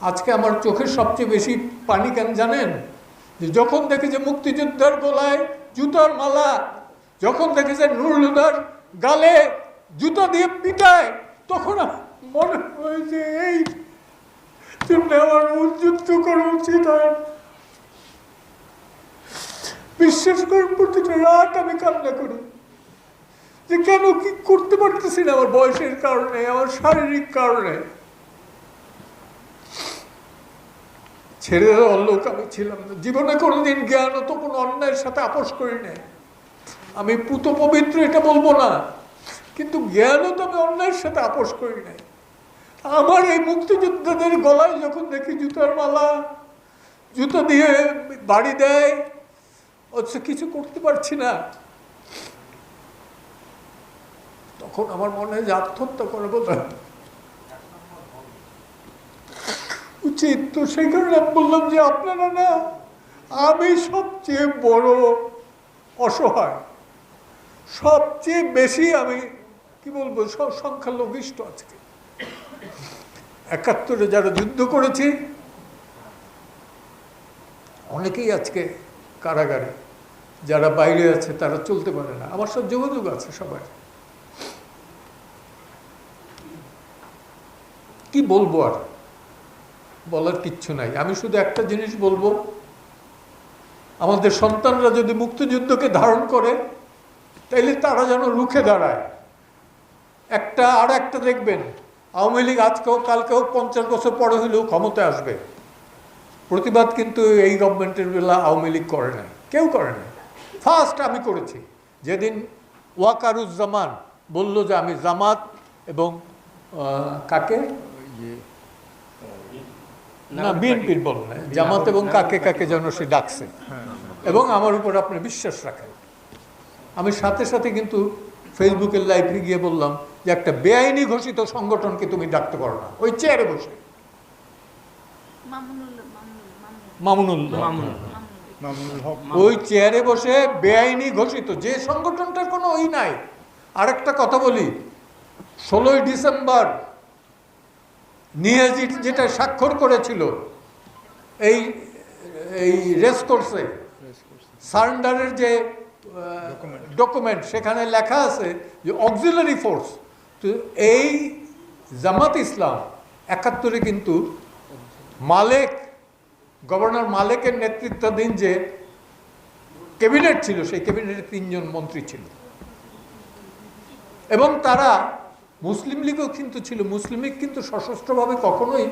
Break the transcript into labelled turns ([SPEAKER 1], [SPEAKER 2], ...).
[SPEAKER 1] আজকে আমার চোখের সবচেয়ে বেশি পানি কেন জানেন? যে যখন দেখে যে মুক্তিযোদ্ধার গলায় জুতার মালা, যখন দেখে যে নুরুল হুদার গালে জুতা দিয়ে পিটায়, তখন মনে হয় যে এই জন্য আমার উদ্যুক্ত করা উচিত। হয় বিশ্বাস করার প্রতিটা রাত আমি কান্না করি যে কেন কি করতে পারতেছি না, আমার বয়সের কারণে, আমার শারীরিক কারণে। ছেড়ে দেওয়ার লোক আমি ছিলাম না। জীবনে কোনোদিন জ্ঞানত কোনো অন্যায়ের সাথে আপোষ করি নাই। আমি পুত পবিত্র এটা বলবো না, কিন্তু জ্ঞানত আমি অন্যায়ের সাথে আপোষ করি নাই। আমার এই মুক্তিযোদ্ধাদের গলায় যখন দেখি জুতার মালা, জুতো দিয়ে বাড়ি দেয়, অথচ কিছু করতে পারছি না, তখন আমার মনে হয় যে আত্মহত্যা করবো না উচিত। তো সেই কারণে আমি বললাম যে আপনারা না, আমি সবচেয়ে বড় অসহায়, সবচেয়ে বেশি আমি কি বলবো সংখ্যালঘিষ্ঠ। আজকে ৭১-এ যারা যুদ্ধ করেছি অনেকেই আজকে কারাগারে, যারা বাইরে আছে তারা চলতে পারে না। আমার সাথে যোগাযোগ আছে সবাই। কি বলবো, আর বলার কিচ্ছু নাই। আমি শুধু একটা জিনিস বলবো, আমাদের সন্তানরা যদি মুক্তিযুদ্ধকে ধারণ করে তাইলে তারা যেন রুখে দাঁড়ায়। আর একটা দেখবেন, আওয়ামী লীগ আজকেও কালকেও 50 বছর পরে হলেও ক্ষমতায় আসবে। প্রতিবাদ কিন্তু এই গভর্নমেন্টের বেলা আওয়ামী লীগ করে না, কেউ করে না। ফার্স্ট আমি করেছি যেদিন ওয়াকারুজ্জামান বলল যে আমি জামাত এবং কাকে না বিএনপির বল না, জামাত এবং কাকে কাকে যেন সে ডাকছে, এবং আমার উপর আপনি বিশ্বাস রাখেন। আমি সাথে সাথে কিন্তু ফেসবুকের লাইভে গিয়ে বললাম যে একটা বেআইনি ঘোষিত সংগঠনকে তুমি ডাকতে পারো না। ওই চেয়ারে বসে ওই চেয়ারে বসে বেআইনি ঘোষিত যে সংগঠনটার কোনো ওই নাই। আরেকটা কথা বলি, 16ই ডিসেম্বর নিয়াজি যেটা স্বাক্ষর করেছিল এই রেস কোর্সে সারেন্ডারের যে ডকুমেন্ট, সেখানে লেখা আছে যে অক্সিলারি ফোর্স। তো এই জামাত ইসলাম ৭১-এ কিন্তু মালেক, গভর্নর মালেকের নেতৃত্বাধীন যে ক্যাবিনেট ছিল, সেই ক্যাবিনেটে 3 জন মন্ত্রী ছিল, এবং তারা মুসলিম লীগও কিন্তু ছিল। মুসলিম লীগ কিন্তু সশস্ত্রভাবে কখনোই